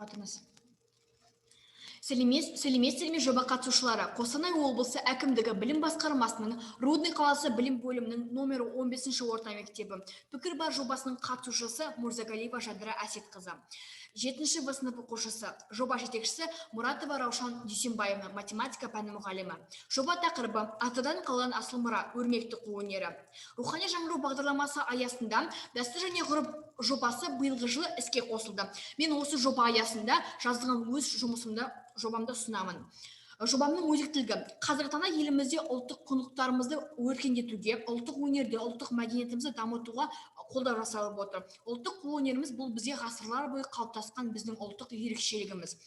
атыңыз. Сәлеметсіздер ме жоба қатысушылары? Қостанай облысы әкімдігі білім басқармасының Рудный қаласы білім бөлімінің номері 15-ші орта мектебі пікір бар жобасының қатысушысы Мурзагалиева Жадыра Әсетқызы. 7-ші В сынып оқушысы. Жоба жетекшісі Мұратова Раушан Дүйсенбаевна, математика пәні мұғалімі. Жоба тақырыбы атадан қалған асыл мұра, өрнекті қуу өнері. Рухани жаңғыру бағдарламасы аясында дәстүр және ғұрып жобасы биылғы жылы іске қосылды. Мен осы жоба аясында жазған өз жобамды ұсынамын. Жобамның өзектілігі: қазіргі таңда елімізде ұлттық құндылықтарымызды өркендетуге, ұлттық өнерді, ұлттық мәдениетімізді дамытуға қолдау жасалып отыр. Ұлттық қолөнеріміз бұл бізге ғасырлар бойы қалыптасқан біздің ұлттық ерекшелігіміз.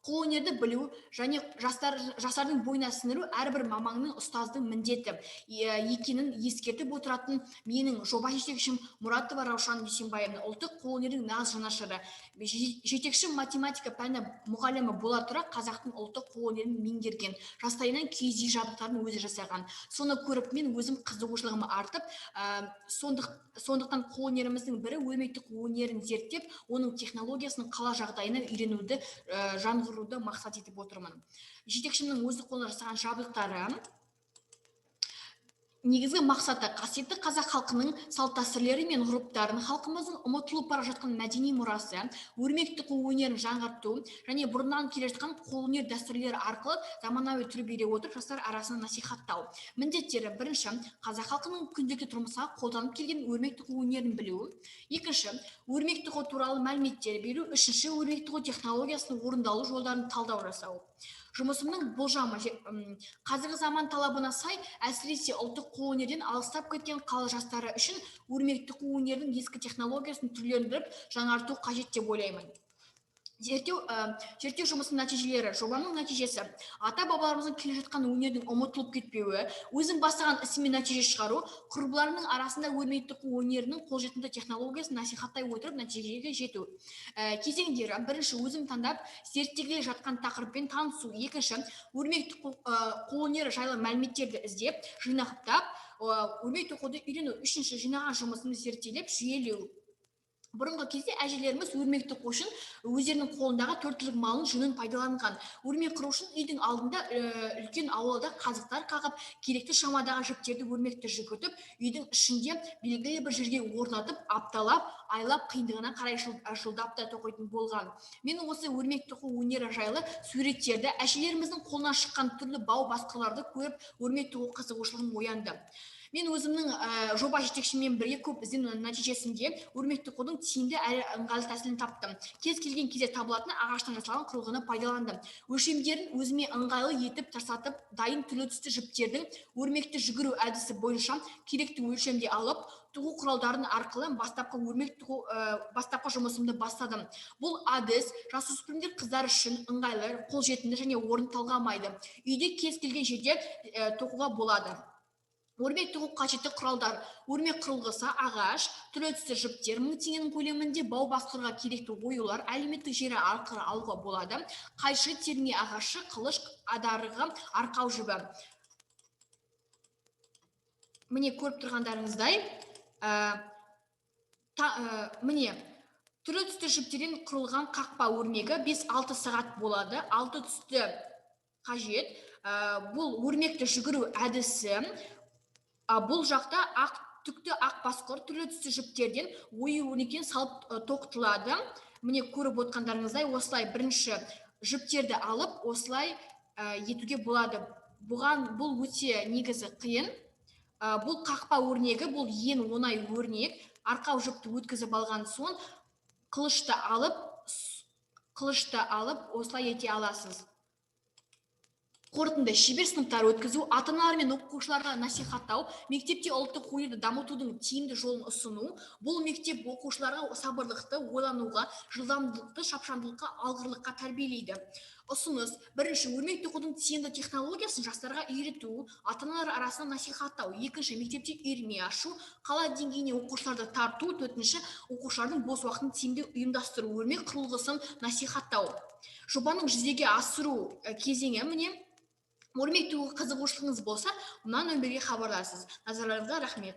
Қолөнерді білу және жастардың бойына сіңіру әрбір маманның, ұстаздың міндеті екенін ескертіп отыратын менің жоба жетекшім Мұратова Раушан Дүйсенбаевна ұлттық қолөнердің нағыз жанашыры. Жетекші математика пәні мұғалімі бола тұра қазақтың ұлттық қолөнерін меңгерген, жастайынан киіз үй жабдықтарын өзі жасаған. Соны көріп мен өзім қызығушылығым артып, сондықтан қолөнеріміздің бірі өрнекті өнерін зерттеп, оның технологиясының қала жағдайына үйренуді жаңғыруды мақсат етіп отырмын. Жетекшімнің өзі қолына жасаған жабдықтары негізгі мақсаты қасиетті қазақ халқының салт дәстүрлері мен ғұрыптарын, халқымыздың ұмытылып бара жатқан мәдени мұрасы, өрнекті қуу өнерін жаңғырту және бұрыннан келе жатқан қолөнер дәстүрлері арқылы заманауи түр бере отырып жастар арасында насихаттау. Міндеттері: бірінші, қазақ халқының күнделікті тұрмысқа қолданып келген өрнекті қуу өнерін білу. Екінші, өрнекті қуу туралы мәліметтер беру. Үшінші, өрнекті қуу технологиясының орындалу жолдарын талдау жасау. Жұмысымның болжамы: қазіргі заман талабына сай, әсіресе ұлттық қолөнерден алыстап кеткен қала жастары үшін өрнекті қуу өнердің ескі технологиясын түрлендіріп жаңарту қажет деп ойлаймын. Зерттеу жұмысының нәтижелері. Жобаның нәтижесі: ата-бабаларымыздың келе жатқан өнердің ұмытылып кетпеуі, өзім бастаған ісімен нәтиже шығару, құрбыларының арасында өрнекті қуу өнерінің қолжетімді технологиясын насихаттай отырып нәтижеге жету. Кезеңдері: бірінші, өзім таңдап зерттегелі жатқан тақырыппен танысу. Екінші, өрнекті қуу өнері жайлы мәліметтерді іздеп, жинақтап, өрнекті қууды үйрену. Үшінші, жинаған жұмысымды зерттелеп, жүйелеу. Бұрынғы кезде әжелеріміз өрнекті қуу үшін өздерінің қолындағы 4 түлік малын жүнін пайдаланған. Өрнек құру үшін үйдің алдында үлкен аулада қазықтар қағып, керекті шамадағы жіптерді өрнекті жүгіртіп, үйдің ішінде белгілі бір жерге орнатып, апталап, айлап, қиындығына қарай жылдап та тоқитын болған. Мен осы өрнекті қуу өнері жайлы суреттерді, әжелеріміздің қолынан шыққан түрлі бау басқаларды көріп, өрнекті қуу қызығушылығым оянды. Мен өзімнің жоба жетекшімен бірге көп іздену нәтижесінде өрнекті қуудың тиімді әрі ыңғайлы тәсілін таптым. Кез келген кезде табылатын ағаштан жасалған құрылғыны пайдаландым. Өлшемдерін өзіме ыңғайлы етіп тарсатып, дайын түрлі түсті жіптердің өрнекті жүгіру әдісі бойынша керекті өлшемде алып, тігу құралдарын арқылы бастапқы жұмысымды бастадым. Бұл әдіс жасөспірімдер қыздар үшін ыңғайлы, қолжетімді және орын талғамайды. Үйде кез келген жерде тоқуға болады. Өрнек тігу қажетті құралдар: өрнек құрылғысы, ағаш, түрлі түсті жіптер, 1000 теңгенің көлемінде, бау басқыруға керекті оюлар, әлеуметтік желі арқылы алуға болады. Қайшы, терме ағашы, қылыш, адарығы, арқау жібі. Міне көріп тұрғандарыңыздай, міне түрлі түсті жіптерден құрылған қақпа өрнегі 5-6 сағат болады. 6 түсті қажет. Бұл өрнекті жүгіру әдісі. Бұл жақта түкті ақ басқұр түрлі түсті жіптерден ою өрнектен салып тоқытылады. Міне көріп отқандарыңыздай, осылай бірінші жіптерді алып, осылай етуге болады. Бұл өте негізі қиын. Бұл қақпа өрнегі, бұл ең оңай өрнек. Арқау жіпті өткізіп алған соң, қылышты алып, осылай ете аласыз. Қорытынды: шебер сыныптар өткізу, ата-аналар мен оқушыларға насихаттау, мектепте ұлттық өнерді дамытудың тиімді жолын ұсыну. Бұл мектеп оқушыларға сабырлықты, ойлануға, жылдамдылықты, шапшаңдылыққа, алғырлыққа тәрбиелейді. Ұсыныс: бірінші, өрнекті қуудың тиімді технологиясын жастарға үйрету, ата-аналар арасында насихаттау. Екінші, мектепте үйірме ашу, қала деңгейіне оқушыларды тарту. Төртінші, оқушылардың бос уақытын тиімді ұйымдастыру, өрнек құрылғысын насихаттау. Жобаның жүзеге асыру кезеңі міне. Өрнек тігуге қызығушылығыңыз болса, мына нөмірге хабарласыңыз. Назарларыңызға рахмет.